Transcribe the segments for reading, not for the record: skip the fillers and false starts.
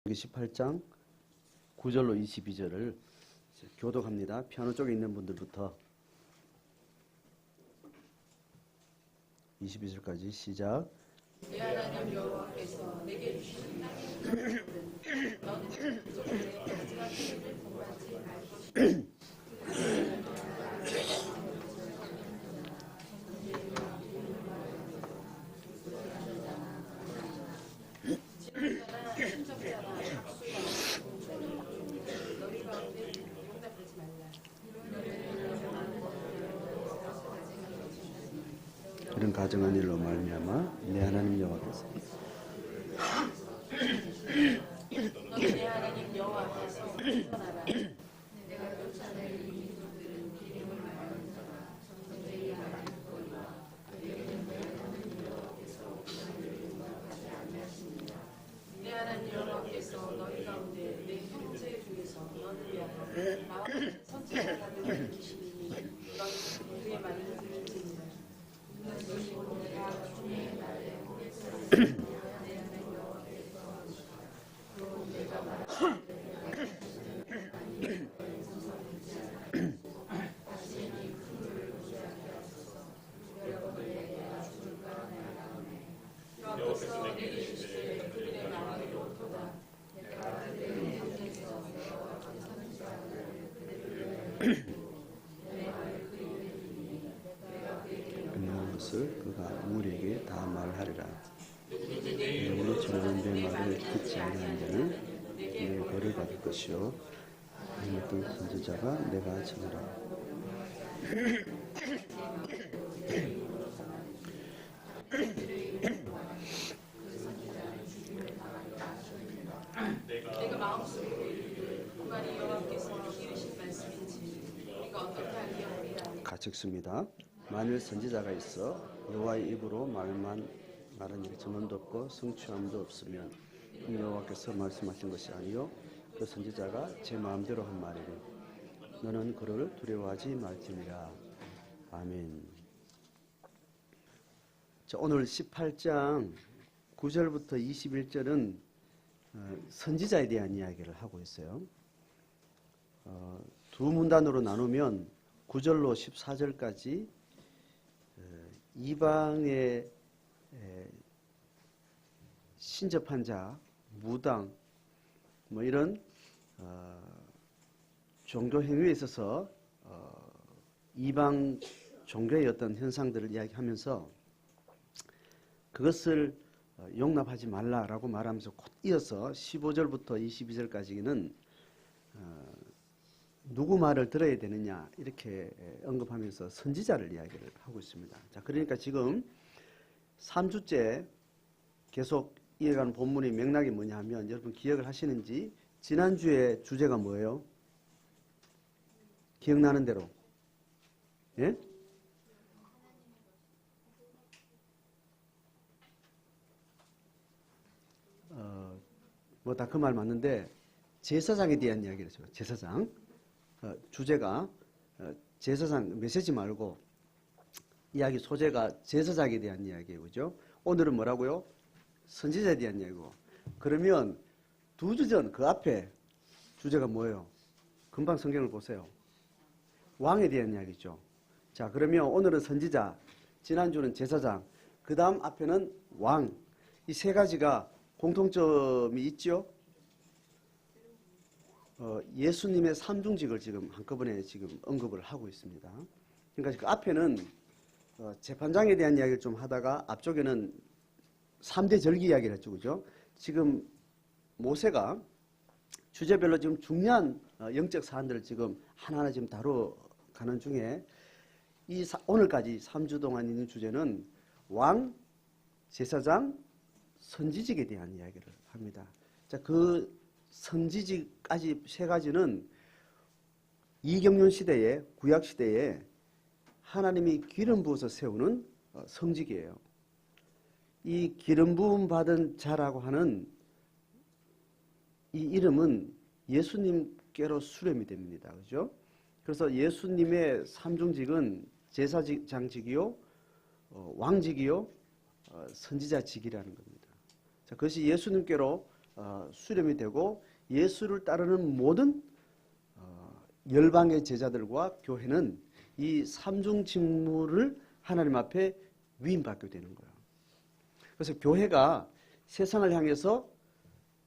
18장 9절로 22절을 교독합니다. 피아노 쪽에 있는 분들부터 22절까지 시작. 내 하나님 여호와께서 내게 주신 땅의 너는 그족들의 가지와 피를 공부하지 말 것이다. 이런 가정한 일로 말미암아 내 하나님 여호와께서 너는 내 하나님 여호와께서 선하라. 내가 쫓아낼 이 민족들은 기름을 말하는 자가 전쟁이 말할 거리와 그들에게는 내 하나님 여호와께서 그들을 용납하지 아니하시니라. 내 하나님 여호와께서 너희 가운데 내 형제 중에서 너를 위하여 나와 같은 선지자들을 일으키시니 너희는 그의 말을 들을지니라. 그가 우리에게 다 말하리라. 우리 전원된 말을 듣지 아니한 자는 내 벌을 받을 것이요 어떤 선지자가 내가 전하라. 내가 마음속으로 이르되 그 말이 여호와께서 이르신 말씀인지 우리가 어떻게 알리오리라. 같이 읽습니다. 만일 선지자가 있어 여호와의 입으로 말한 일에 전언도 없고 성취함도 없으면 그 여호와께서 말씀하신 것이 아니요 그 선지자가 제 마음대로 한 말이니 너는 그를 두려워하지 말지니라. 아멘. 자, 오늘 18장 9절부터 21절은 선지자에 대한 이야기를 하고 있어요. 두 문단으로 나누면 9절로 14절까지 이방의 신접한 자, 무당, 뭐 이런 종교 행위에 있어서 이방 종교의 어떤 현상들을 이야기하면서 그것을 용납하지 말라라고 말하면서 곧 이어서 15절부터 22절까지는 누구 말을 들어야 되느냐 이렇게 언급하면서 선지자를 이야기를 하고 있습니다. 자, 그러니까 지금 3주째 계속 이어가는 본문의 맥락이 뭐냐 하면 여러분 기억을 하시는지 지난주에 주제가 뭐예요? 기억나는 대로. 예? 뭐 다 그 말 맞는데 제사장에 대한 이야기를 했어요. 제사장. 주제가 제사장 메시지 말고 이야기 소재가 제사장에 대한 이야기예요. 그죠? 오늘은 뭐라고요? 선지자에 대한 이야기고. 그러면 두 주 전 그 앞에 주제가 뭐예요? 금방 성경을 보세요. 왕에 대한 이야기죠. 자, 그러면 오늘은 선지자, 지난주는 제사장, 그 다음 앞에는 왕. 이 세 가지가 공통점이 있죠? 예수님의 삼중직을 지금 한꺼번에 지금 언급을 하고 있습니다. 그러니까 그 앞에는 재판장에 대한 이야기를 좀 하다가 앞쪽에는 3대 절기 이야기를 했죠. 그죠? 지금 모세가 주제별로 지금 중요한 영적 사안들을 지금 하나하나 지금 다뤄가는 중에 오늘까지 3주 동안 있는 주제는 왕, 제사장, 선지직에 대한 이야기를 합니다. 자, 그 선지직까지 세 가지는 이경륜 시대에 구약 시대에 하나님이 기름 부어서 세우는 성직이에요. 이 기름 부음 받은 자라고 하는 이 이름은 예수님께로 수렴이 됩니다. 그죠? 그래서 예수님의 삼중직은 제사장직이요, 왕직이요, 선지자직이라는 겁니다. 자, 그것이 예수님께로 수렴이 되고 예수를 따르는 모든 열방의 제자들과 교회는 이 삼중 직무를 하나님 앞에 위임받게 되는 거예요. 그래서 교회가 세상을 향해서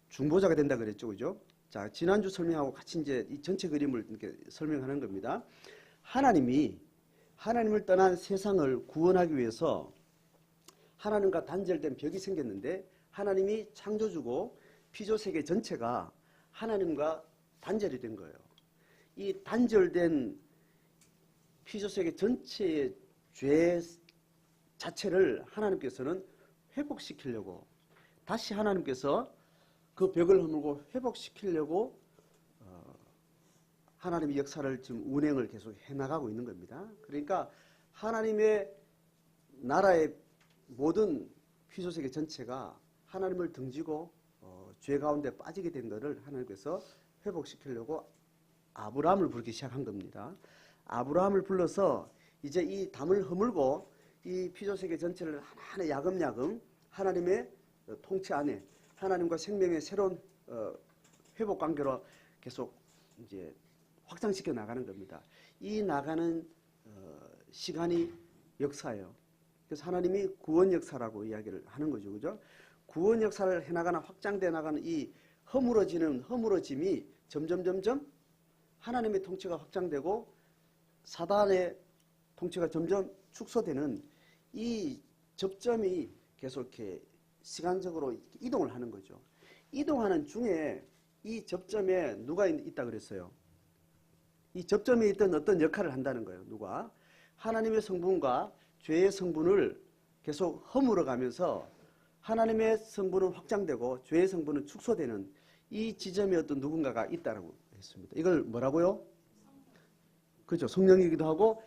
중보자가 된다 그랬죠, 그죠? 자, 지난주 설명하고 같이 이제 이 전체 그림을 이렇게 설명하는 겁니다. 하나님을 떠난 세상을 구원하기 위해서 하나님과 단절된 벽이 생겼는데 하나님이 창조주고 피조세계 전체가 하나님과 단절이 된 거예요. 이 단절된 피조세계 전체의 죄 자체를 하나님께서는 회복시키려고 다시 하나님께서 그 벽을 허물고 회복시키려고 하나님의 역사를 지금 운행을 계속 해나가고 있는 겁니다. 그러니까 하나님의 나라의 모든 피조세계 전체가 하나님을 등지고 죄 가운데 빠지게 된 것을 하나님께서 회복시키려고 아브라함을 부르기 시작한 겁니다. 아브라함을 불러서 이제 이 담을 허물고 이 피조세계 전체를 하나하나 야금야금 하나님의 통치 안에 하나님과 생명의 새로운 회복 관계로 계속 이제 확장시켜 나가는 겁니다. 이 나가는 시간이 역사예요. 그래서 하나님이 구원 역사라고 이야기를 하는 거죠, 그죠? 구원 역사를 해나가는 확장돼 나가는 이 허물어짐이 점점 하나님의 통치가 확장되고 사단의 통치가 점점 축소되는 이 접점이 계속 이렇게 시간적으로 이동을 하는 거죠. 이동하는 중에 이 접점에 누가 있다 그랬어요? 이 접점에 있던 어떤 역할을 한다는 거예요. 누가? 하나님의 성분과 죄의 성분을 계속 허물어 가면서 하나님의 성분은 확장되고 죄의 성분은 축소되는 이 지점에 어떤 누군가가 있다고 했습니다. 이걸 뭐라고요? 그렇죠. 성령이기도 하고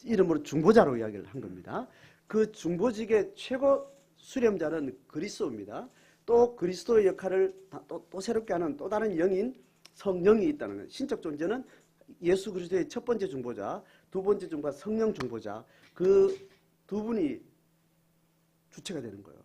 이름으로 중보자로 이야기를 한 겁니다. 그 중보직의 최고 수렴자는 그리스도입니다. 또 그리스도의 역할을 또 새롭게 하는 또 다른 영인 성령이 있다는 거예요. 신적 존재는 예수 그리스도의 첫 번째 중보자, 두 번째 중보자, 성령 중보자, 그 두 분이 주체가 되는 거예요.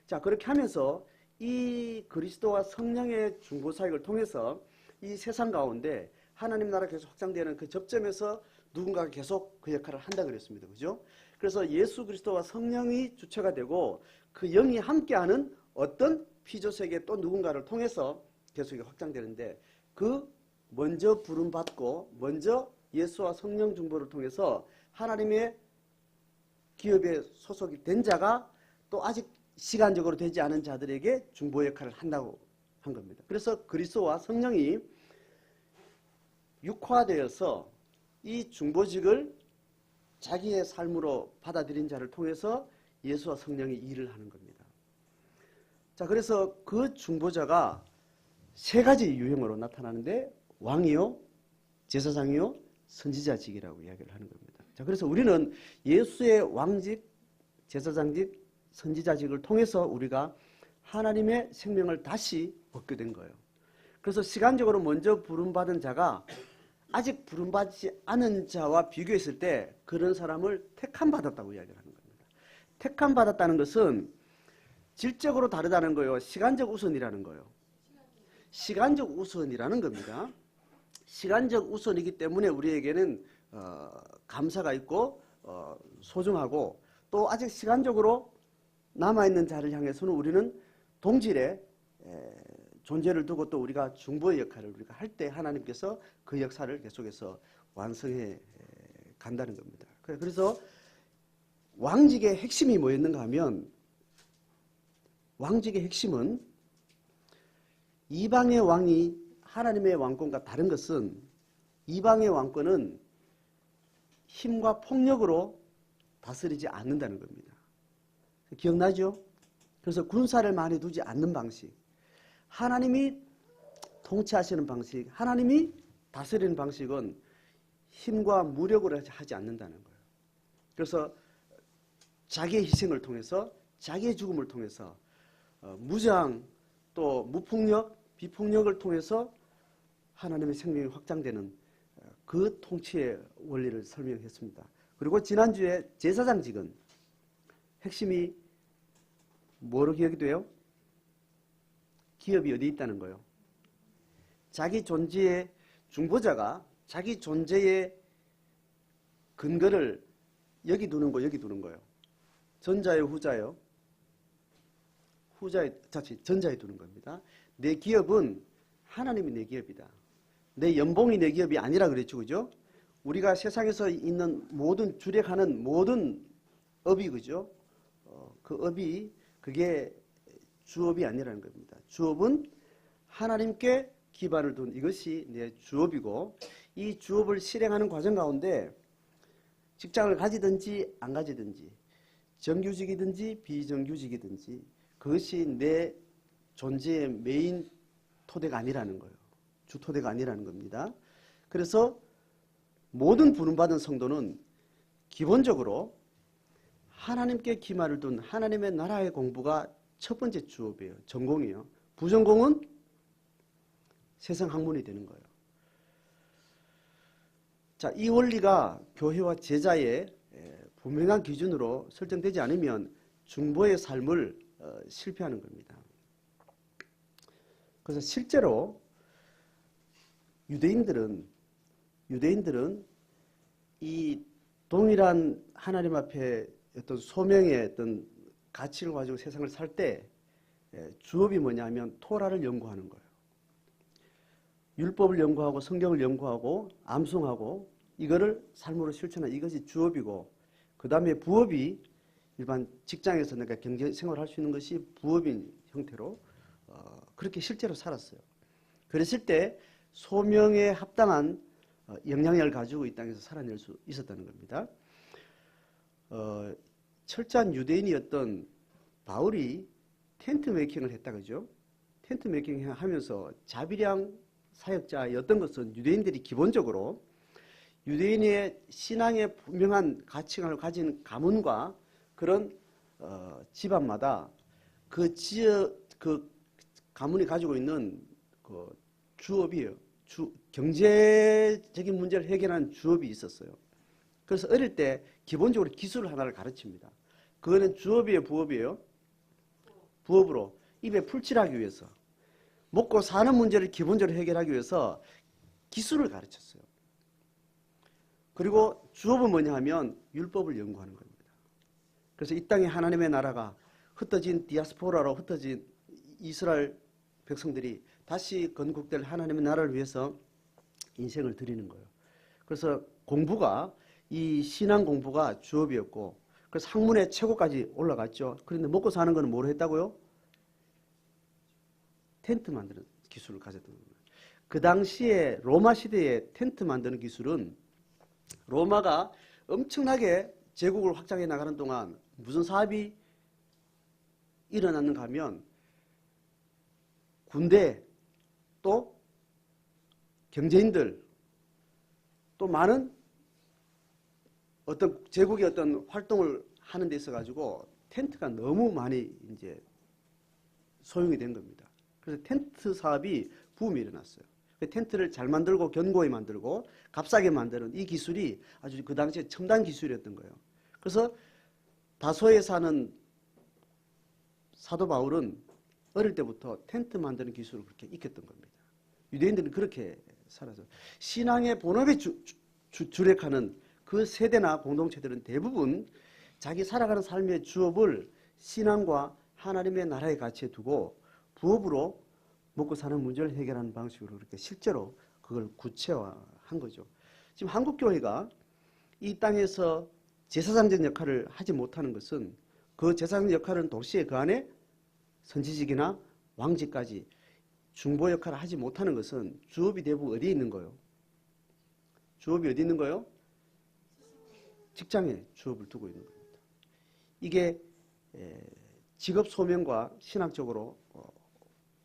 자, 그렇게 하면서 이 그리스도와 성령의 중보 사역을 통해서 이 세상 가운데 하나님 나라 계속 확장되는 그 접점에서 누군가가 계속 그 역할을 한다 그랬습니다. 그죠? 그래서 예수 그리스도와 성령이 주체가 되고 그 영이 함께하는 어떤 피조세계 또 누군가를 통해서 계속 확장되는데 그 먼저 부름받고 먼저 예수와 성령 중보를 통해서 하나님의 기업에 소속이 된 자가 또 아직 시간적으로 되지 않은 자들에게 중보 역할을 한다고 한 겁니다. 그래서 그리스도와 성령이 육화되어서 이 중보직을 자기의 삶으로 받아들인 자를 통해서 예수와 성령이 일을 하는 겁니다. 자, 그래서 그 중보자가 세 가지 유형으로 나타나는데 왕이요, 제사장이요, 선지자직이라고 이야기를 하는 겁니다. 자, 그래서 우리는 예수의 왕직, 제사장직, 선지자직을 통해서 우리가 하나님의 생명을 다시 얻게 된 거예요. 그래서 시간적으로 먼저 부름받은 자가 아직 부름받지 않은 자와 비교했을 때 그런 사람을 택함받았다고 이야기를 하는 겁니다. 택함받았다는 것은 질적으로 다르다는 거예요. 시간적 우선이라는 거예요. 시간적 우선이라는 겁니다. 시간적 우선이기 때문에 우리에게는 감사가 있고 소중하고 또 아직 시간적으로 남아있는 자를 향해서는 우리는 동질의 존재를 두고 또 우리가 중보의 역할을 우리가 할 때 하나님께서 그 역사를 계속해서 완성해 간다는 겁니다. 그래서 왕직의 핵심이 뭐였는가 하면 왕직의 핵심은 이방의 왕이 하나님의 왕권과 다른 것은 이방의 왕권은 힘과 폭력으로 다스리지 않는다는 겁니다. 기억나죠? 그래서 군사를 많이 두지 않는 방식, 하나님이 통치하시는 방식, 하나님이 다스리는 방식은 힘과 무력으로 하지 않는다는 거예요. 그래서 자기의 희생을 통해서 자기의 죽음을 통해서 무장 또 무폭력, 비폭력을 통해서 하나님의 생명이 확장되는 그 통치의 원리를 설명했습니다. 그리고 지난주에 제사장직은 핵심이 뭐로 기억이 돼요? 기업이 어디 있다는 거예요? 자기 존재의 중보자가 자기 존재의 근거를 여기 두는 거, 여기 두는 거예요. 전자예요, 후자예요? 후자에, 자칫 전자에 두는 겁니다. 내 기업은 하나님이 내 기업이다. 내 연봉이 내 기업이 아니라 그랬죠, 그죠? 우리가 세상에서 있는 모든 주력하는 모든 업이, 그죠? 그 업이 그게 주업이 아니라는 겁니다. 주업은 하나님께 기반을 둔 이것이 내 주업이고, 이 주업을 실행하는 과정 가운데 직장을 가지든지 안 가지든지, 정규직이든지 비정규직이든지 그것이 내 존재의 메인 토대가 아니라는 거예요. 주 토대가 아니라는 겁니다. 그래서 모든 부름받은 성도는 기본적으로 하나님께 기반을 둔 하나님의 나라의 공부가 첫 번째 주업이에요. 전공이에요. 부전공은 세상 학문이 되는 거예요. 자, 이 원리가 교회와 제자의 분명한 기준으로 설정되지 않으면 중보의 삶을 실패하는 겁니다. 그래서 실제로 유대인들은 이 동일한 하나님 앞에 어떤 소명의 어떤 가치를 가지고 세상을 살 때 주업이 뭐냐면 토라를 연구하는 거예요. 율법을 연구하고 성경을 연구하고 암송하고 이거를 삶으로 실천하는 이것이 주업이고, 그 다음에 부업이 일반 직장에서 내가 경제 생활을 할 수 있는 것이 부업인 형태로 그렇게 실제로 살았어요. 그랬을 때 소명에 합당한 영향력을 가지고 이 땅에서 살아낼 수 있었다는 겁니다. 철저한 유대인이었던 바울이 텐트 메이킹을 했다, 그죠? 텐트 메이킹 하면서 자비량 사역자였던 것은 유대인들이 기본적으로 유대인의 신앙의 분명한 가치관을 가진 가문과 그런 집안마다 그 가문이 가지고 있는 그 주업이에요. 경제적인 문제를 해결하는 주업이 있었어요. 그래서 어릴 때 기본적으로 기술 하나를 가르칩니다. 그거는 주업이에요, 부업이에요? 부업으로 입에 풀칠하기 위해서, 먹고 사는 문제를 기본적으로 해결하기 위해서 기술을 가르쳤어요. 그리고 주업은 뭐냐 하면 율법을 연구하는 겁니다. 그래서 이 땅에 하나님의 나라가 흩어진 디아스포라로 흩어진 이스라엘 백성들이 다시 건국될 하나님의 나라를 위해서 인생을 드리는 거예요. 그래서 공부가, 이 신앙 공부가 주업이었고, 그래서 학문의 최고까지 올라갔죠. 그런데 먹고 사는 거는 뭐로 했다고요? 텐트 만드는 기술을 가졌던 겁니다. 그 당시에 로마 시대의 텐트 만드는 기술은 로마가 엄청나게 제국을 확장해 나가는 동안 무슨 사업이 일어났는가 하면 군대, 또 경제인들, 또 많은 어떤 제국의 어떤 활동을 하는 데 있어 가지고 텐트가 너무 많이 이제 소용이 된 겁니다. 그래서 텐트 사업이 붐이 일어났어요. 텐트를 잘 만들고 견고히 만들고 값싸게 만드는 이 기술이 아주 그 당시에 첨단 기술이었던 거예요. 그래서 다소에 사는 사도 바울은 어릴 때부터 텐트 만드는 기술을 그렇게 익혔던 겁니다. 유대인들은 그렇게 살아서 신앙의 본업에 주력하는 그 세대나 공동체들은 대부분 자기 살아가는 삶의 주업을 신앙과 하나님의 나라의 가치에 두고 부업으로 먹고 사는 문제를 해결하는 방식으로 그렇게 실제로 그걸 구체화한 거죠. 지금 한국교회가 이 땅에서 제사장적 역할을 하지 못하는 것은 그 제사장 역할은 동시에 그 안에 선지직이나 왕직까지 중보 역할을 하지 못하는 것은 주업이 대부분 어디에 있는 거예요? 주업이 어디 있는 거예요? 직장에 주업을 두고 있는 겁니다. 이게 직업 소명과 신학적으로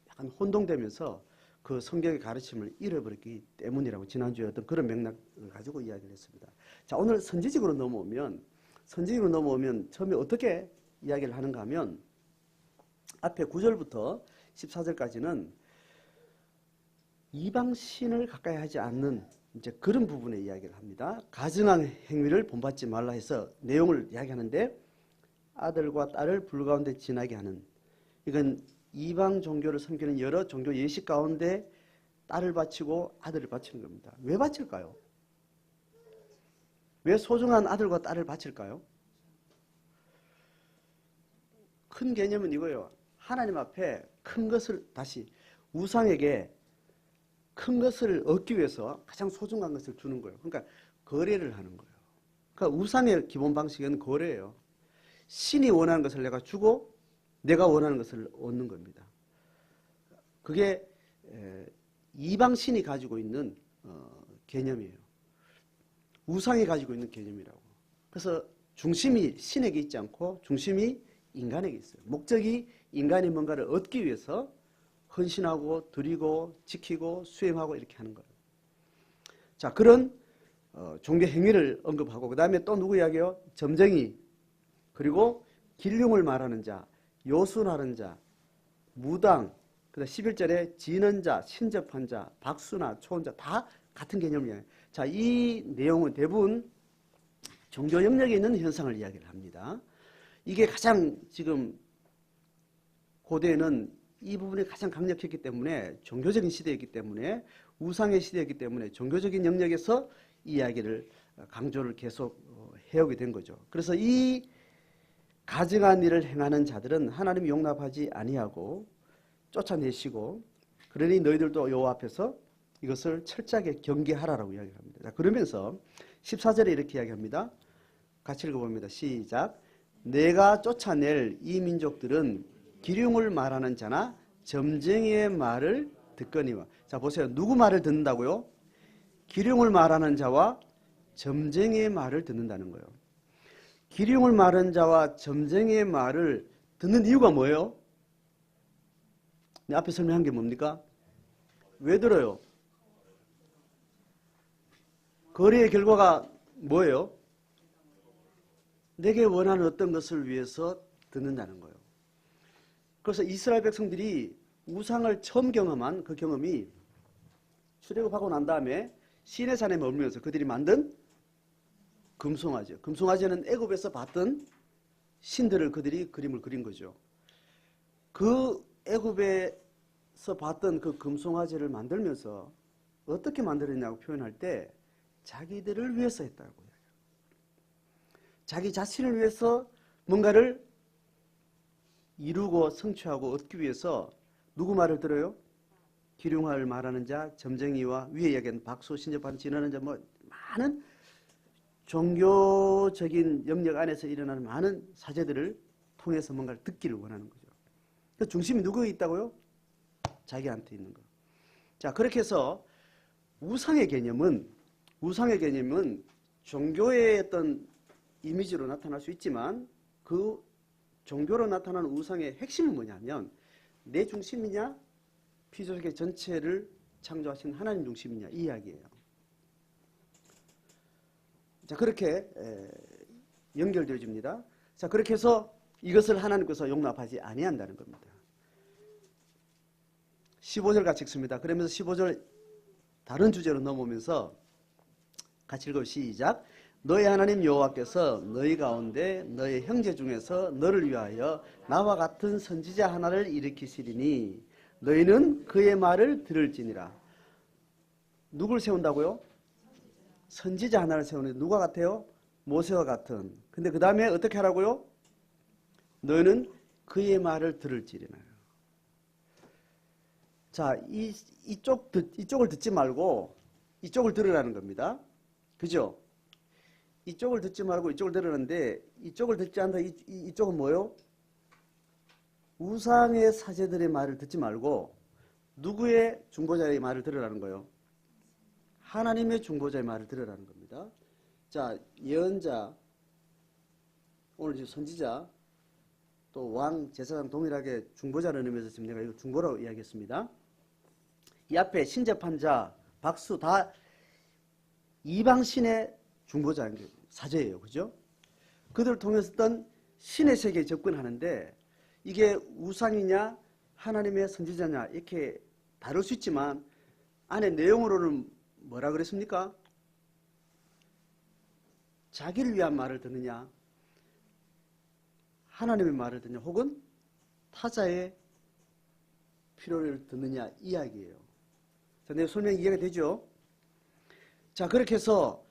약간 혼동되면서 그 성경의 가르침을 잃어버렸기 때문이라고 지난주에 어떤 그런 맥락을 가지고 이야기를 했습니다. 자, 오늘 선지직으로 넘어오면 처음에 어떻게 이야기를 하는가 하면 앞에 9절부터 14절까지는 이방신을 가까이 하지 않는 이제 그런 부분의 이야기를 합니다. 가증한 행위를 본받지 말라 해서 내용을 이야기하는데 아들과 딸을 불 가운데 지나게 하는, 이건 이방 종교를 섬기는 여러 종교 예식 가운데 딸을 바치고 아들을 바치는 겁니다. 왜 바칠까요? 왜 소중한 아들과 딸을 바칠까요? 큰 개념은 이거예요. 하나님 앞에 큰 것을 다시 우상에게 큰 것을 얻기 위해서 가장 소중한 것을 주는 거예요. 그러니까 거래를 하는 거예요. 그러니까 우상의 기본 방식은 거래예요. 신이 원하는 것을 내가 주고 내가 원하는 것을 얻는 겁니다. 그게 이방 신이 가지고 있는 개념이에요. 우상이 가지고 있는 개념이라고. 그래서 중심이 신에게 있지 않고 중심이 인간에게 있어요. 목적이 인간이 뭔가를 얻기 위해서 헌신하고 드리고 지키고 수행하고 이렇게 하는 거예요. 자, 그런 종교 행위를 언급하고 그 다음에 또 누구 이야기요? 점쟁이, 그리고 길흉을 말하는 자, 요술하는 자, 무당, 그다음 11절에 지는 자, 신접한 자, 박수나 초혼자 다 같은 개념이에요. 자, 이 내용은 대부분 종교 영역에 있는 현상을 이야기를 합니다. 이게 가장 지금 고대에는 이 부분이 가장 강력했기 때문에 종교적인 시대였기 때문에 우상의 시대였기 때문에 종교적인 영역에서 이 이야기를 강조를 계속 해오게 된 거죠. 그래서 이 가증한 일을 행하는 자들은 하나님이 용납하지 아니하고 쫓아내시고 그러니 너희들도 여호와 앞에서 이것을 철저하게 경계하라라고 이야기합니다. 자, 그러면서 14절에 이렇게 이야기합니다. 같이 읽어봅니다. 시작. 내가 쫓아낼 이 민족들은 기륭을 말하는 자나 점쟁이의 말을 듣거니와. 자, 보세요. 누구 말을 듣는다고요? 기륭을 말하는 자와 점쟁이의 말을 듣는다는 거예요. 기륭을 말하는 자와 점쟁이의 말을 듣는 이유가 뭐예요? 내 앞에 설명한 게 뭡니까? 왜 들어요? 거래의 결과가 뭐예요? 내게 원하는 어떤 것을 위해서 듣는다는 거예요. 그래서 이스라엘 백성들이 우상을 처음 경험한 그 경험이 출애굽하고 난 다음에 시내산에 머물면서 그들이 만든 금송아지. 금송아지는 애굽에서 봤던 신들을 그들이 그림을 그린 거죠. 그 애굽에서 봤던 그 금송아지를 만들면서 어떻게 만들었냐고 표현할 때 자기들을 위해서 했다고요. 자기 자신을 위해서 뭔가를 이루고 성취하고 얻기 위해서 누구 말을 들어요? 기륭할 말하는 자, 점쟁이와 위에 이야기한 박수, 신접한 지나는 자, 뭐 많은 종교적인 영역 안에서 일어나는 많은 사제들을 통해서 뭔가를 듣기를 원하는 거죠. 그 중심이 누구에 있다고요? 자기한테 있는 거. 자, 그렇게 해서 우상의 개념은 종교의 어떤 이미지로 나타날 수 있지만 그 종교로 나타나는 우상의 핵심은 뭐냐면 내 중심이냐 피조세계 전체를 창조하신 하나님 중심이냐 이 이야기예요. 자, 그렇게 연결되어집니다. 자, 그렇게 해서 이것을 하나님께서 용납하지 아니한다는 겁니다. 15절 같이 읽습니다. 그러면서 15절 다른 주제로 넘어오면서 같이 읽어 시작. 너희 하나님 여호와께서 너희 가운데 너희 형제 중에서 너를 위하여 나와 같은 선지자 하나를 일으키시리니 너희는 그의 말을 들을지니라. 누굴 세운다고요? 선지자 하나를 세우는데 누가 같아요? 모세와 같은. 근데 그 다음에 어떻게 하라고요? 너희는 그의 말을 들을지니라. 자, 이쪽을 듣지 말고 이쪽을 들으라는 겁니다. 그죠? 이쪽을 듣지 말고 이쪽을 들으는데 이쪽을 듣지 않다. 이쪽은 뭐요? 우상의 사제들의 말을 듣지 말고 누구의 중보자의 말을 들으라는 거예요? 하나님의 중보자의 말을 들으라는 겁니다. 자, 예언자, 오늘 지금 선지자, 또 왕, 제사장 동일하게 중보자라는 의미에서 지금 내가 이거 중보라고 이야기했습니다. 이 앞에 신접한 자, 박수 다 이방신의 중보자, 사제예요. 그죠? 그들을 통해서 어떤 신의 세계에 접근하는데 이게 우상이냐 하나님의 선지자냐 이렇게 다를 수 있지만 안에 내용으로는 뭐라 그랬습니까? 자기를 위한 말을 듣느냐 하나님의 말을 듣느냐 혹은 타자의 필요를 듣느냐 이야기예요. 자, 내 설명 이해가 되죠? 자, 그렇게 해서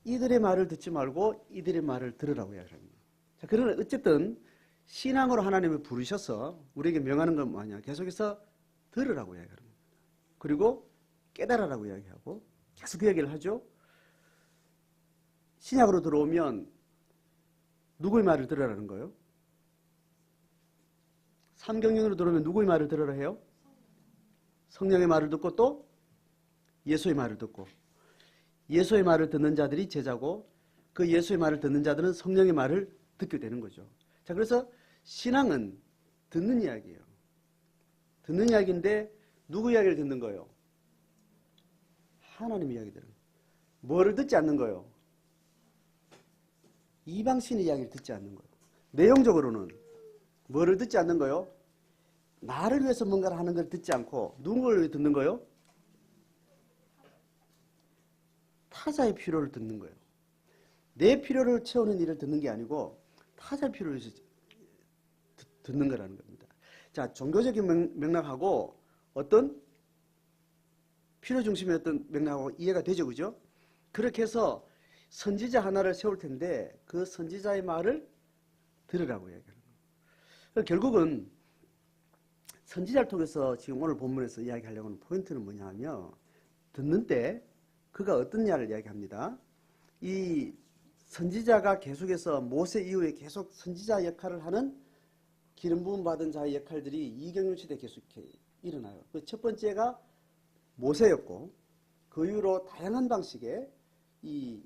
이들의 말을 듣지 말고 이들의 말을 들으라고 이야기합니다. 자, 그러나 어쨌든 신앙으로 하나님을 부르셔서 우리에게 명하는 건 뭐냐? 계속해서 들으라고 이야기하는 겁니다. 그리고 깨달으라고 이야기하고 계속 그 이야기를 하죠. 신약으로 들어오면 누구의 말을 들으라는 거예요? 삼경륜으로 들어오면 누구의 말을 들으라 해요? 성령의 말을 듣고 또 예수의 말을 듣고, 예수의 말을 듣는 자들이 제자고 그 예수의 말을 듣는 자들은 성령의 말을 듣게 되는 거죠. 자, 그래서 신앙은 듣는 이야기예요. 듣는 이야기인데 누구 이야기를 듣는 거예요? 하나님 이야기들은. 뭐를 듣지 않는 거예요? 이방신의 이야기를 듣지 않는 거예요. 내용적으로는 뭐를 듣지 않는 거예요? 나를 위해서 뭔가를 하는 걸 듣지 않고 누구를 위해 듣는 거예요? 타자의 필요를 듣는 거예요. 내 필요를 채우는 일을 듣는 게 아니고 타자의 필요를 듣는 거라는 겁니다. 자, 종교적인 맥락하고 어떤 필요 중심의 어떤 맥락하고 이해가 되죠, 그죠? 그렇게 해서 선지자 하나를 세울 텐데 그 선지자의 말을 들으라고 이야기하는 거예요. 결국은 선지자를 통해서 지금 오늘 본문에서 이야기하려고 하는 포인트는 뭐냐 하면 듣는 때 그가 어떤 야를 이야기합니다. 이 선지자가 계속해서 모세 이후에 계속 선지자 역할을 하는 기름 부음 받은 자의 역할들이 이경륜 시대에 계속 일어나요. 그 첫 번째가 모세였고 그 이후로 다양한 방식의 이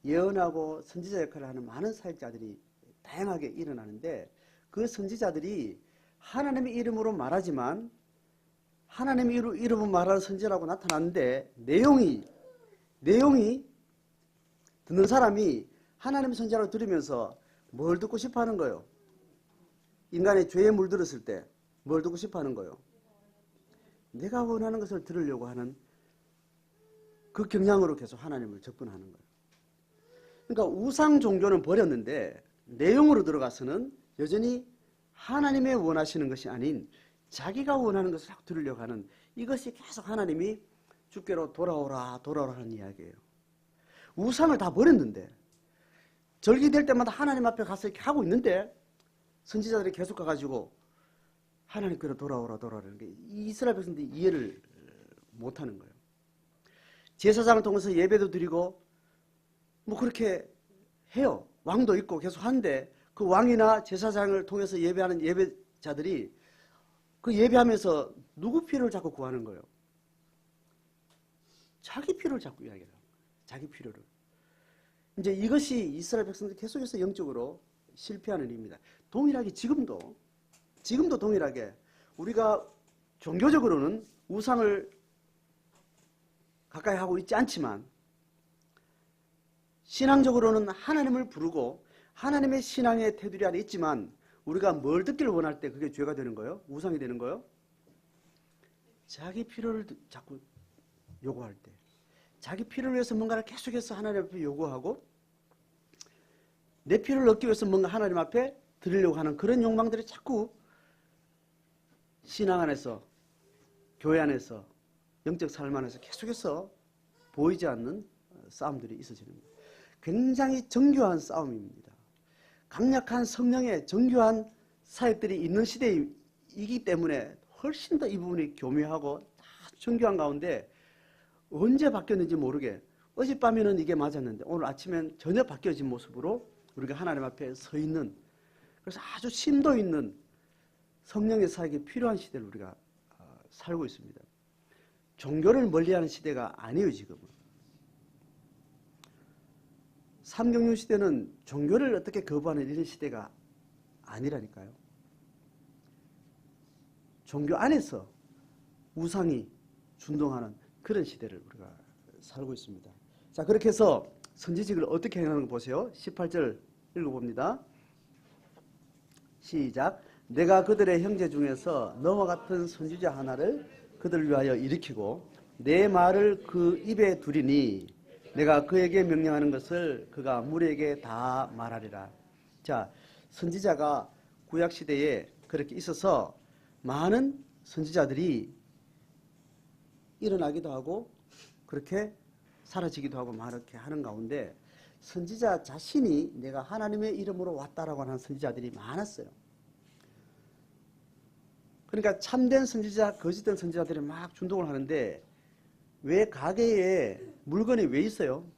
예언하고 선지자 역할을 하는 많은 사역자들이 다양하게 일어나는데 그 선지자들이 하나님의 이름으로 말하지만 하나님의 이름으로 말하는 선지자라고 나타났는데 내용이 듣는 사람이 하나님의 선지자라고 들으면서 뭘 듣고 싶어 하는 거예요? 인간의 죄에 물들었을 때 뭘 듣고 싶어 하는 거예요? 내가 원하는 것을 들으려고 하는 그 경향으로 계속 하나님을 접근하는 거예요. 그러니까 우상 종교는 버렸는데 내용으로 들어가서는 여전히 하나님의 원하시는 것이 아닌 자기가 원하는 것을 자꾸 들으려고 하는 이것이 계속 하나님이 주께로 돌아오라 하는 이야기예요. 우상을 다 버렸는데 절기될 때마다 하나님 앞에 가서 이렇게 하고 있는데 선지자들이 계속 가가지고 하나님께로 돌아오라는 게 이스라엘 백성들이 이해를 못하는 거예요. 제사장을 통해서 예배도 드리고 뭐 그렇게 해요. 왕도 있고 계속 하는데 그 왕이나 제사장을 통해서 예배하는 예배자들이 그 예배하면서 누구 필요를 자꾸 구하는 거예요? 자기 필요를 자꾸 이야기해요. 자기 필요를. 이제 이것이 이스라엘 백성들이 계속해서 영적으로 실패하는 일입니다. 동일하게 지금도 동일하게 우리가 종교적으로는 우상을 가까이 하고 있지 않지만 신앙적으로는 하나님을 부르고 하나님의 신앙의 테두리 안에 있지만 우리가 뭘 듣기를 원할 때 그게 죄가 되는 거예요? 우상이 되는 거예요? 자기 필요를 자꾸 요구할 때 자기 필요를 위해서 뭔가를 계속해서 하나님 앞에 요구하고 내 필요를 얻기 위해서 뭔가 하나님 앞에 드리려고 하는 그런 욕망들이 자꾸 신앙 안에서 교회 안에서 영적 삶 안에서 계속해서 보이지 않는 싸움들이 있어지는 거예요. 굉장히 정교한 싸움입니다. 강력한 성령의 정교한 사역들이 있는 시대이기 때문에 훨씬 더 이 부분이 교묘하고 다 정교한 가운데 언제 바뀌었는지 모르게 어젯밤에는 이게 맞았는데 오늘 아침엔 전혀 바뀌어진 모습으로 우리가 하나님 앞에 서 있는 그래서 아주 심도 있는 성령의 사역이 필요한 시대를 우리가 살고 있습니다. 종교를 멀리하는 시대가 아니에요. 지금은. 삼경륜 시대는 종교를 어떻게 거부하는 이런 시대가 아니라니까요. 종교 안에서 우상이 준동하는 그런 시대를 우리가 살고 있습니다. 자, 그렇게 해서 선지직을 어떻게 행하는 거 보세요. 18절 읽어봅니다. 시작. 내가 그들의 형제 중에서 너와 같은 선지자 하나를 그들을 위하여 일으키고 내 말을 그 입에 두리니 내가 그에게 명령하는 것을 그가 무리에게 다 말하리라. 자, 선지자가 구약시대에 그렇게 있어서 많은 선지자들이 일어나기도 하고 그렇게 사라지기도 하고 막 이렇게 하는 가운데 선지자 자신이 내가 하나님의 이름으로 왔다라고 하는 선지자들이 많았어요. 그러니까 참된 선지자, 거짓된 선지자들이 막 준동을 하는데 왜 가게에 물건이 왜 있어요?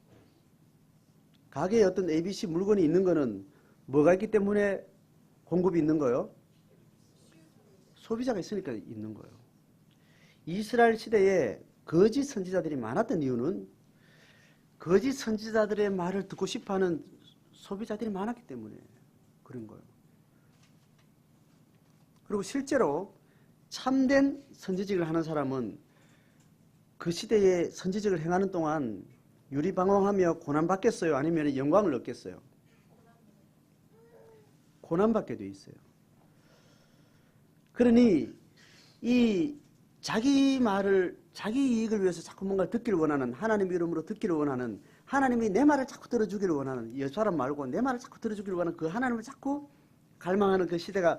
가게에 어떤 ABC 물건이 있는 거는 뭐가 있기 때문에 공급이 있는 거예요? 소비자가 있으니까 있는 거예요. 이스라엘 시대에 거짓 선지자들이 많았던 이유는 거짓 선지자들의 말을 듣고 싶어하는 소비자들이 많았기 때문에 그런 거예요. 그리고 실제로 참된 선지직을 하는 사람은 그 시대에 선지직을 행하는 동안 유리방황하며 고난받겠어요? 아니면 영광을 얻겠어요? 고난받게 돼 있어요. 그러니 이 자기 말을 자기 이익을 위해서 자꾸 뭔가 듣기를 원하는 하나님 이름으로 듣기를 원하는 하나님이 내 말을 자꾸 들어주기를 원하는 이 사람 말고 내 말을 자꾸 들어주기를 원하는 그 하나님을 자꾸 갈망하는 그 시대가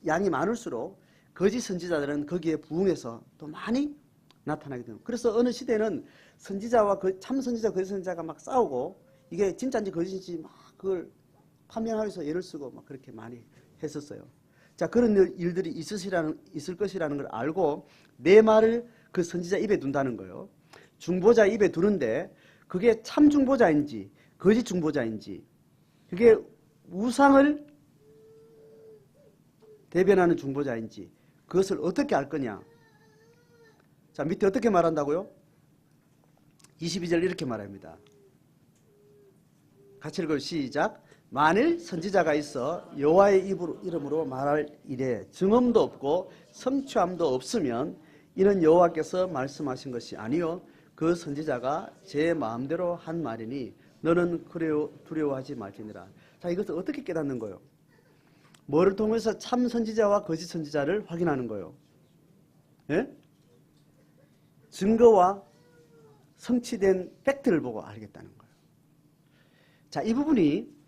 양이 많을수록 거짓 선지자들은 거기에 부응해서 또 많이 나타나게 됩니다. 그래서 어느 시대는 선지자와 참 선지자, 거짓 선지자가 막 싸우고 이게 진짜인지 거짓인지 막 그걸 판명하기 위해서 애를 쓰고 막 그렇게 많이 했었어요. 자, 그런 일들이 있을 것이라는 걸 알고 내 말을 그 선지자 입에 둔다는 거예요. 중보자 입에 두는데 그게 참 중보자인지 거짓 중보자인지 그게 우상을 대변하는 중보자인지 그것을 어떻게 알 거냐. 자, 밑에 어떻게 말한다고요? 22절 이렇게 말합니다. 같이 읽어요. 시작. 만일 선지자가 있어 여호와의 이름으로 말할 일에 증언도 없고 성취함도 없으면 이는 여호와께서 말씀하신 것이 아니요 그 선지자가 제 마음대로 한 말이니 너는 두려워하지 말지니라. 자, 이것을 어떻게 깨닫는 거예요? 뭐를 통해서 참 선지자와 거짓 선지자를 확인하는 거예요? 예? 증거와 성취된 팩트를 보고 알겠다는 거예요. 자, 이 부분이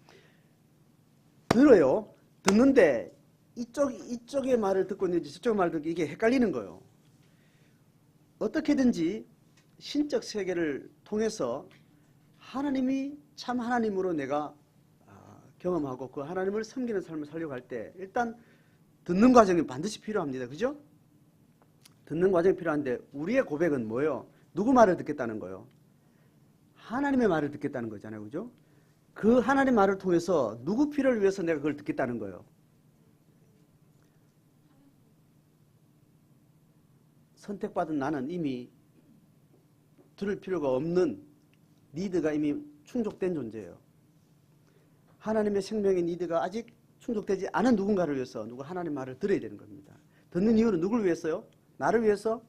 들어요. 듣는데 이쪽의 말을 듣고 있는지 저쪽의 말을 듣고 이게 헷갈리는 거예요. 어떻게든지 신적 세계를 통해서 하나님이 참 하나님으로 내가 경험하고 그 하나님을 섬기는 삶을 살려고 할 때 일단 듣는 과정이 반드시 필요합니다. 그죠? 듣는 과정이 필요한데 우리의 고백은 뭐예요? 누구 말을 듣겠다는 거예요? 하나님의 말을 듣겠다는 거잖아요. 그죠? 그 하나님 말을 통해서 누구 필요를 위해서 내가 그걸 듣겠다는 거예요? 선택받은 나는 이미 들을 필요가 없는 니드가 이미 충족된 존재예요. 하나님의 생명의 니드가 아직 충족되지 않은 누군가를 위해서 누가 하나님 말을 들어야 되는 겁니다. 듣는 이유는 누구를 위해서요? 나를 위해서?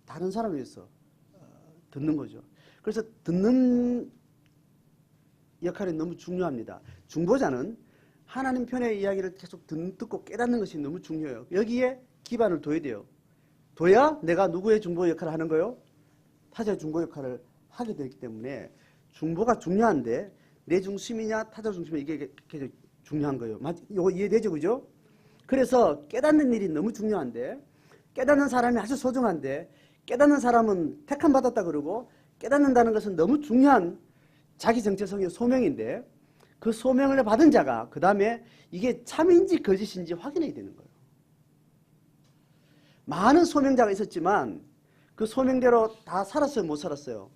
다른 사람을 위해서 듣는 거죠. 그래서 듣는 역할이 너무 중요합니다. 중보자는 하나님 편의 이야기를 계속 듣고 깨닫는 것이 너무 중요해요. 여기에 기반을 둬야 돼요. 둬야 내가 누구의 중보 역할을 하는 거요? 타자의 중보 역할을 하게 되기 때문에 중보가 중요한데 내 중심이냐 타자 중심이냐 이게 계속 중요한 거예요. 이거 이해되죠? 그죠? 그래서 깨닫는 일이 너무 중요한데 깨닫는 사람이 아주 소중한데 깨닫는 사람은 택함 받았다 그러고 깨닫는다는 것은 너무 중요한 자기 정체성의 소명인데 그 소명을 받은 자가 그 다음에 이게 참인지 거짓인지 확인해야 되는 거예요. 많은 소명자가 있었지만 그 소명대로 다 살았어요? 못 살았어요?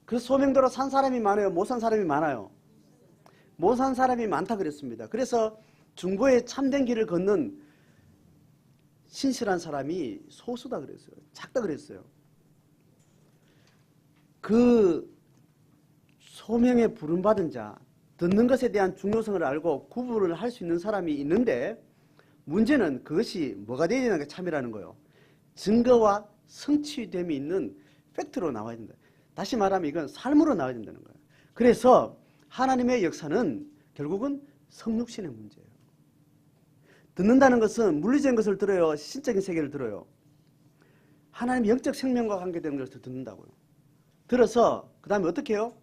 그 소명대로 산 사람이 많아요? 못 산 사람이 많아요? 못 산 사람이 많다 그랬습니다. 그래서 중보의 참된 길을 걷는 신실한 사람이 소수다 그랬어요. 작다 그랬어요. 그 소명에 부름받은 자, 듣는 것에 대한 중요성을 알고 구분을 할 수 있는 사람이 있는데 문제는 그것이 뭐가 되어야 되는 게 참이라는 거예요. 증거와 성취됨이 있는 팩트로 나와야 된다. 다시 말하면 이건 삶으로 나와야 된다는 거예요. 그래서 하나님의 역사는 결국은 성육신의 문제예요. 듣는다는 것은 물리적인 것을 들어요? 신적인 세계를 들어요? 하나님의 영적 생명과 관계되는 것을 듣는다고요. 들어서 그 다음에 어떻게 해요?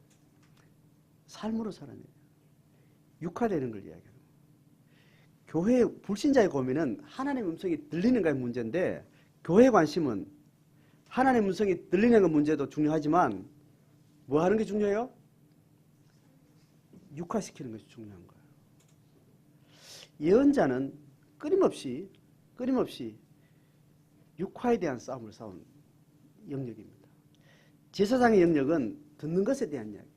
삶으로 살아내요. 육화되는 걸 이야기해요. 교회 불신자의 고민은 하나님의 음성이 들리는가의 문제인데 교회의 관심은 하나님의 음성이 들리는 그 문제도 중요하지만 뭐 하는 게 중요해요? 육화시키는 것이 중요한 거예요. 예언자는 끊임없이 육화에 대한 싸움을 싸운 영역입니다. 제사장의 영역은 듣는 것에 대한 이야기예요.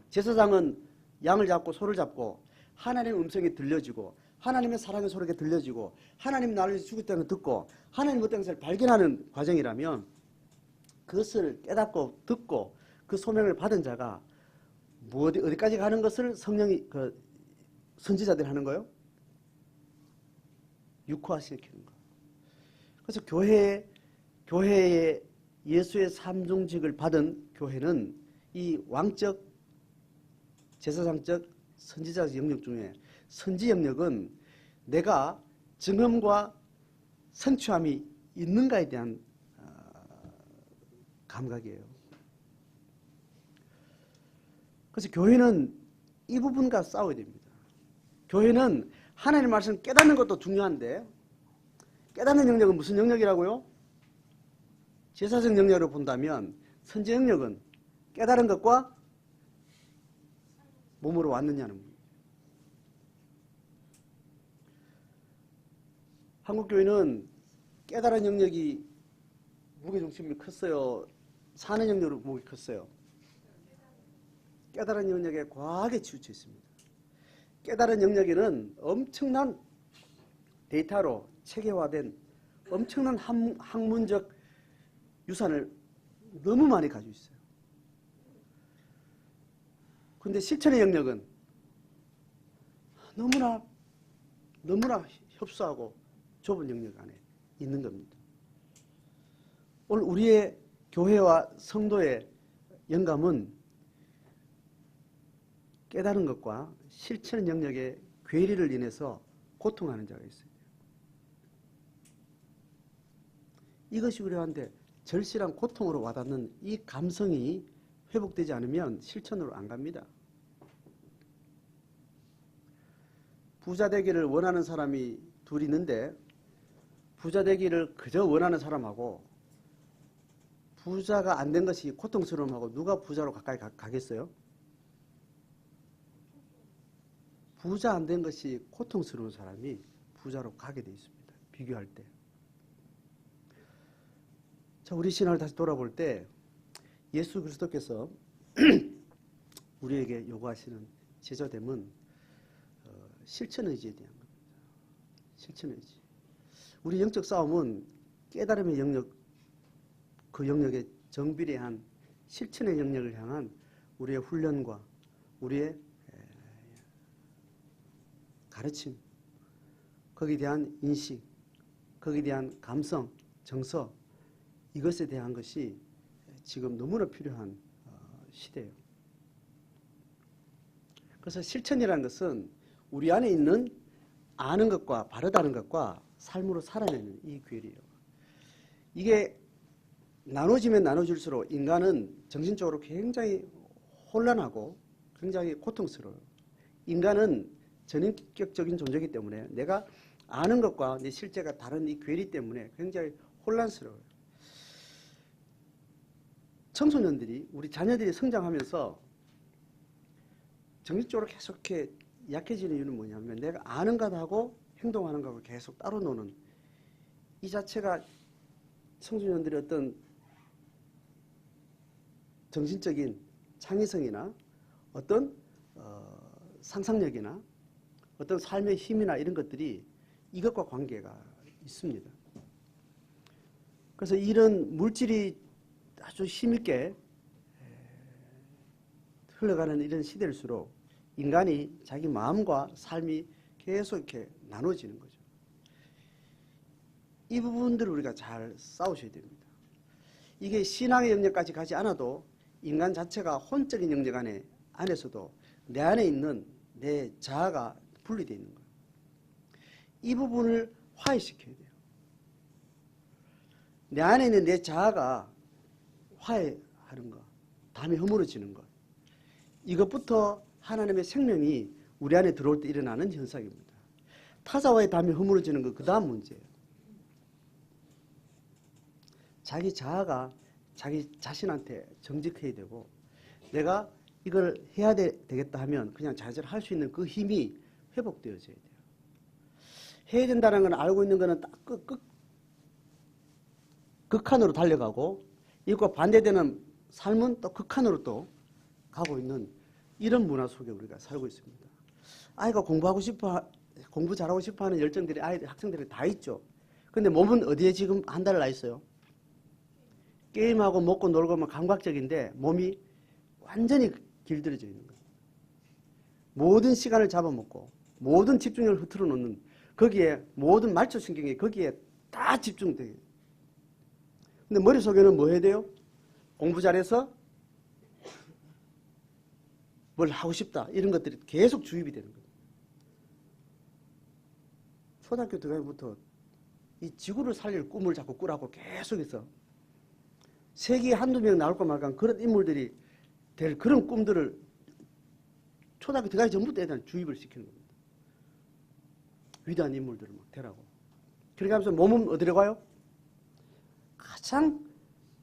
제사장은 양을 잡고 소를 잡고 하나님의 음성이 들려지고 하나님의 사랑의 소리가 들려지고 하나님 나를 위해서 죽었다는 걸 듣고 하나님 어떤 것을 발견하는 과정이라면 그것을 깨닫고 듣고 그 소명을 받은 자가 어디까지 가는 것을 성령이 선지자들이 하는 거예요? 육화시키는 거. 그래서 교회에 예수의 삼중직을 받은 교회는 이 왕적, 제사장적, 선지자적 영역 중에 선지 영역은 내가 증언과 성취함이 있는가에 대한 감각이에요. 그래서 교회는 이 부분과 싸워야 됩니다. 교회는 하나님의 말씀을 깨닫는 것도 중요한데 깨닫는 영역은 무슨 영역이라고요? 제사적 영역으로 본다면 선지 영역은 깨달은 것과 몸으로 왔느냐는 문제예요. 한국교회는 깨달은 영역이 무게중심이 컸어요? 사는 영역으로 무게 컸어요? 깨달은 영역에 과하게 치우쳐 있습니다. 깨달은 영역에는 엄청난 데이터로 체계화된 엄청난 학문적 유산을 너무 많이 가지고 있어요. 그런데 실천의 영역은 너무나 협소하고 좁은 영역 안에 있는 겁니다. 오늘 우리의 교회와 성도의 영감은 깨달은 것과 실천 영역의 괴리를 인해서 고통하는 자가 있어요. 이것이 우리한테 절실한 고통으로 와닿는 이 감성이 회복되지 않으면 실천으로 안 갑니다. 부자 되기를 원하는 사람이 둘 있는데 부자 되기를 그저 원하는 사람하고 부자가 안 된 것이 고통스러움하고 누가 부자로 가까이 가겠어요? 부자 안 된 것이 고통스러운 사람이 부자로 가게 돼 있습니다. 비교할 때. 자, 우리 신앙을 다시 돌아볼 때 예수 그리스도께서 우리에게 요구하시는 제자됨은 실천 의지에 대한 겁니다. 실천 의지. 우리 영적 싸움은 깨달음의 영역, 그 영역에 정비례한 실천의 영역을 향한 우리의 훈련과 우리의 가르침, 거기에 대한 인식, 거기에 대한 감성, 정서, 이것에 대한 것이 지금 너무나 필요한 시대예요. 그래서 실천이라는 것은 우리 안에 있는 아는 것과 바르다는 것과 삶으로 살아내는 이 괴리예요. 이게 나눠지면 나눠질수록 인간은 정신적으로 굉장히 혼란하고 굉장히 고통스러워요. 인간은 전인격적인 존재이기 때문에 내가 아는 것과 내 실제가 다른 이 괴리 때문에 굉장히 혼란스러워요. 청소년들이, 우리 자녀들이 성장하면서 정신적으로 계속 이렇게 약해지는 이유는 뭐냐면 내가 아는 것하고 행동하는 것하고 계속 따로 노는 이 자체가 청소년들의 어떤 정신적인 창의성이나 어떤 상상력이나 어떤 삶의 힘이나 이런 것들이 이것과 관계가 있습니다. 그래서 이런 물질이 아주 힘있게 흘러가는 이런 시대일수록 인간이 자기 마음과 삶이 계속 이렇게 나눠지는 거죠. 이 부분들을 우리가 잘 싸우셔야 됩니다. 이게 신앙의 영역까지 가지 않아도 인간 자체가 혼적인 영역 안에서도 내 안에 있는 내 자아가 분리되어 있는 거예요. 이 부분을 화해시켜야 돼요. 내 안에 있는 내 자아가 화해하는 것, 담이 허물어지는 것, 이것부터 하나님의 생명이 우리 안에 들어올 때 일어나는 현상입니다. 타자와의 담이 허물어지는 거 그 다음 문제예요. 자기 자아가 자기 자신한테 정직해야 되고 내가 이걸 해야 되겠다 하면 그냥 자체로 할 수 있는 그 힘이 회복되어져야 돼요. 해야 된다는 건 알고 있는 거는 딱 극한으로 달려가고 이것과 반대되는 삶은 또 극한으로 또 가고 있는 이런 문화 속에 우리가 살고 있습니다. 아이가 공부 잘하고 싶어하는 열정들이 학생들이 다 있죠. 근데 몸은 어디에 지금 한 달을 나 있어요? 게임하고 먹고 놀고 뭐 감각적인데 몸이 완전히 길들여져 있는 거예요. 모든 시간을 잡아먹고 모든 집중력을 흐트러 놓는 거기에 모든 말초신경이 거기에 다 집중돼요. 근데 머릿속에는 뭐 해야 돼요? 공부 잘해서 뭘 하고 싶다 이런 것들이 계속 주입이 되는 거예요. 초등학교 들어가면부터 이 지구를 살릴 꿈을 자꾸 꾸라고 계속해서 세계에 한두 명 나올까 말까 그런 인물들이 될 그런 꿈들을 초등학교 들어가기 전부터 애들한테 주입을 시키는 겁니다. 위대한 인물들을 막 되라고. 그렇게 하면서 몸은 어디로 가요? 가장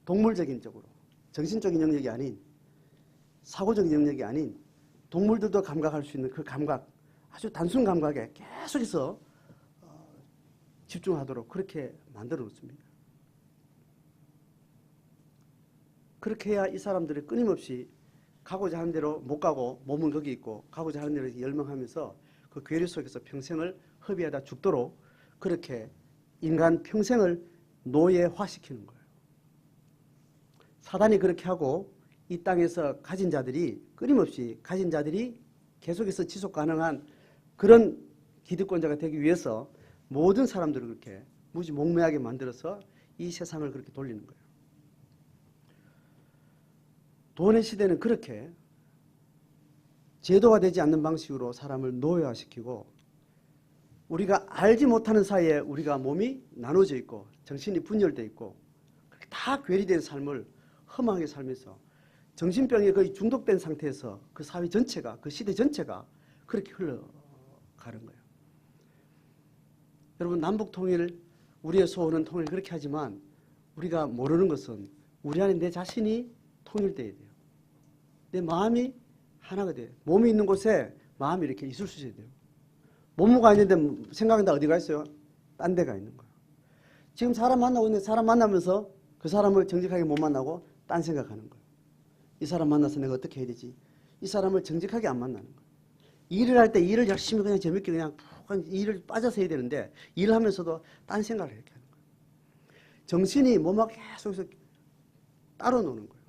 동물적인 쪽으로 정신적인 영역이 아닌 사고적인 영역이 아닌 동물들도 감각할 수 있는 그 감각 아주 단순 감각에 계속해서 집중하도록 그렇게 만들어 놓습니다. 그렇게 해야 이 사람들이 끊임없이 가고자 하는 대로 못 가고 몸은 거기 있고 가고자 하는 대로 열망하면서 그 괴리 속에서 평생을 허비하다 죽도록 그렇게 인간 평생을 노예화시키는 거예요. 사단이 그렇게 하고 이 땅에서 가진 자들이 끊임없이 가진 자들이 계속해서 지속 가능한 그런 기득권자가 되기 위해서 모든 사람들을 그렇게 무지몽매하게 만들어서 이 세상을 그렇게 돌리는 거예요. 돈의 시대는 그렇게 제도화 되지 않는 방식으로 사람을 노예화시키고 우리가 알지 못하는 사이에 우리가 몸이 나눠져 있고 정신이 분열되어 있고 그렇게 다 괴리된 삶을 험하게 살면서 정신병에 거의 중독된 상태에서 그 사회 전체가 그 시대 전체가 그렇게 흘러가는 거예요. 여러분 남북통일 우리의 소원은 통일 그렇게 하지만 우리가 모르는 것은 우리 안에 내 자신이 통일돼야 돼요. 내 마음이 하나가 돼요. 몸이 있는 곳에 마음이 이렇게 있을 수 있어야 돼요. 몸무가 있는데 생각은 다 어디가 있어요? 딴 데가 있는 거예요. 지금 사람 만나고 있는데 사람 만나면서 그 사람을 정직하게 못 만나고 딴 생각하는 거예요. 이 사람 만나서 내가 어떻게 해야 되지? 이 사람을 정직하게 안 만나는 거예요. 일을 할 때 일을 열심히 그냥 재밌게 그냥 일을 빠져서 해야 되는데 일을 하면서도 딴 생각을 이렇게 하는 거예요. 정신이 몸하고 계속해서 따로 노는 거예요.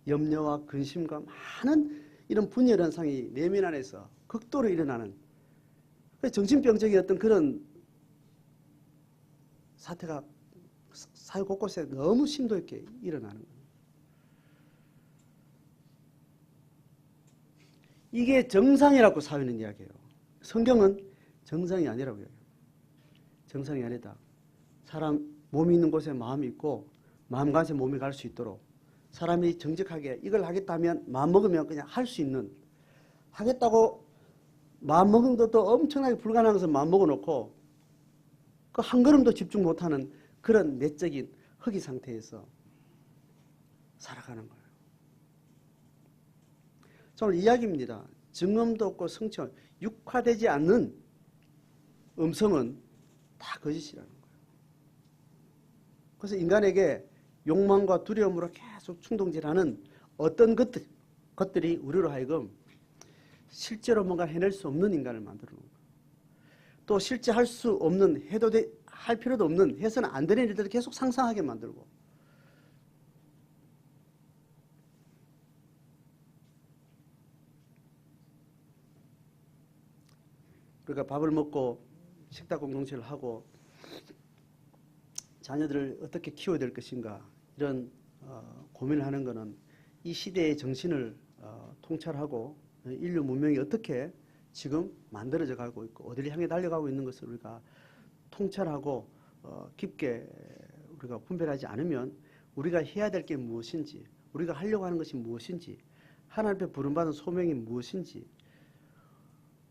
염려와 근심과 많은 이런 분열 현상이 내면 안에서 극도로 일어나는 정신병적인 어떤 그런 사태가 사회 곳곳에 너무 심도 있게 일어나는 거예요. 이게 정상이라고 사회는 이야기해요. 성경은 정상이 아니라고 이야기해요. 정상이 아니다. 사람 몸이 있는 곳에 마음이 있고 마음간에 몸이 갈 수 있도록 사람이 정직하게 이걸 하겠다면 마음먹으면 그냥 할 수 있는 하겠다고 마음먹은 것도 엄청나게 불가능한 것을 마음먹어 놓고 그 한 걸음도 집중 못하는 그런 내적인 허기 상태에서 살아가는 거예요. 오늘 이야기입니다. 증언도 없고 성취, 육화되지 않는 음성은 다 거짓이라는 거예요. 그래서 인간에게 욕망과 두려움으로 계속 충동질하는 어떤 것들이 우리로 하여금 실제로 뭔가 해낼 수 없는 인간을 만들어 놓은 거예요. 또 실제 할 수 없는, 할 필요도 없는, 해서는 안 되는 일들을 계속 상상하게 만들고 그러니까 밥을 먹고 식탁 공동체를 하고 자녀들을 어떻게 키워야 될 것인가 이런 고민을 하는 것은 이 시대의 정신을 통찰하고 인류 문명이 어떻게 지금 만들어져 가고 있고 어디를 향해 달려가고 있는 것을 우리가 통찰하고 깊게 우리가 분별하지 않으면 우리가 해야 될 게 무엇인지 우리가 하려고 하는 것이 무엇인지 하나님 앞에 부름받은 소명이 무엇인지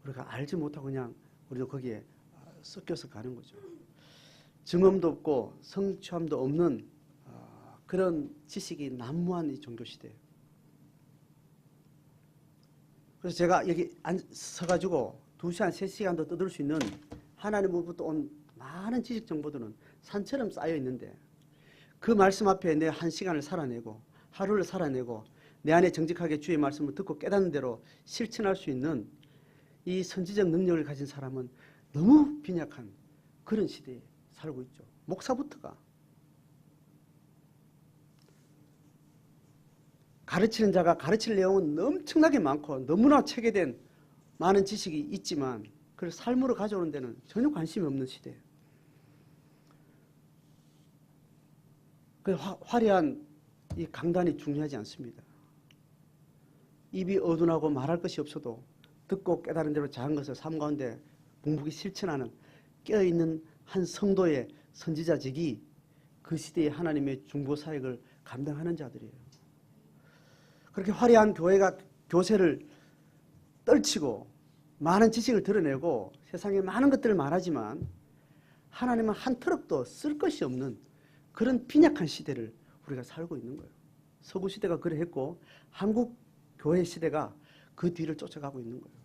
우리가 알지 못하고 그냥 우리도 거기에 섞여서 가는 거죠. 증언도 없고 성취함도 없는 그런 지식이 난무한 이 종교 시대예요. 그래서 제가 여기 서가지고 2시간, 3시간도 떠들 수 있는 하나님으로부터 온 많은 지식 정보들은 산처럼 쌓여 있는데 그 말씀 앞에 내 1시간을 살아내고 하루를 살아내고 내 안에 정직하게 주의 말씀을 듣고 깨닫는 대로 실천할 수 있는 이 선지적 능력을 가진 사람은 너무 빈약한 그런 시대에 살고 있죠. 목사부터가. 가르치는 자가 가르칠 내용은 엄청나게 많고 너무나 체계된 많은 지식이 있지만 그걸 삶으로 가져오는 데는 전혀 관심이 없는 시대예요. 그 화려한 이 강단이 중요하지 않습니다. 입이 어둔하고 말할 것이 없어도 듣고 깨달은 대로 작은 것을 삶 가운데 묵묵히 실천하는 깨어있는 한 성도의 선지자직이 그 시대의 하나님의 중보 사역을 감당하는 자들이에요. 그렇게 화려한 교회가 교세를 떨치고 많은 지식을 드러내고 세상에 많은 것들을 말하지만 하나님은 한 트럭도 쓸 것이 없는 그런 빈약한 시대를 우리가 살고 있는 거예요. 서구 시대가 그러했고 한국 교회 시대가 그 뒤를 쫓아가고 있는 거예요.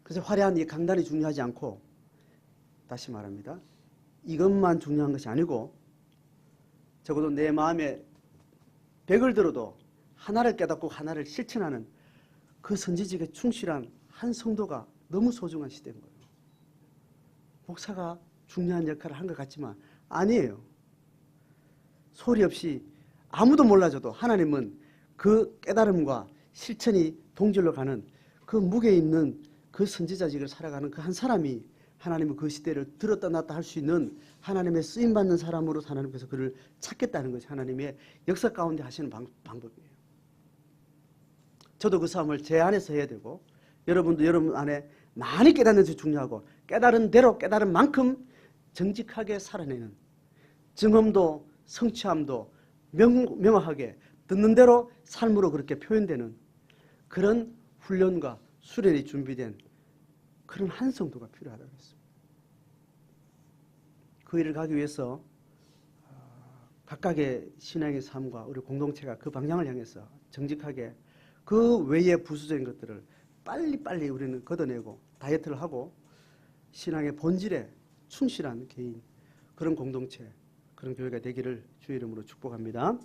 그래서 화려한 이 강단이 중요하지 않고 다시 말합니다. 이것만 중요한 것이 아니고 적어도 내 마음에 100을 들어도 하나를 깨닫고 하나를 실천하는 그 선지직에 충실한 한 성도가 너무 소중한 시대인 거예요. 목사가 중요한 역할을 한 것 같지만 아니에요. 소리 없이 아무도 몰라줘도 하나님은 그 깨달음과 실천이 동질로 가는 그 무게 있는 그 선지자직을 살아가는 그 한 사람이 하나님은 그 시대를 들었다 놨다 할 수 있는 하나님의 쓰임받는 사람으로 하나님께서 그를 찾겠다는 것이 하나님의 역사 가운데 하시는 방법이에요. 저도 그 싸움을 제 안에서 해야 되고 여러분도 여러분 안에 많이 깨닫는 것이 중요하고 깨달은 대로 깨달은 만큼 정직하게 살아내는 증언도 성취함도 명확하게 듣는 대로 삶으로 그렇게 표현되는 그런 훈련과 수련이 준비된 그런 한 성도가 필요하다고 했습니다. 그 일을 가기 위해서 각각의 신앙의 삶과 우리 공동체가 그 방향을 향해서 정직하게 그 외의 부수적인 것들을 빨리빨리 우리는 걷어내고 다이어트를 하고 신앙의 본질에 충실한 개인, 그런 공동체, 그런 교회가 되기를 주의 이름으로 축복합니다.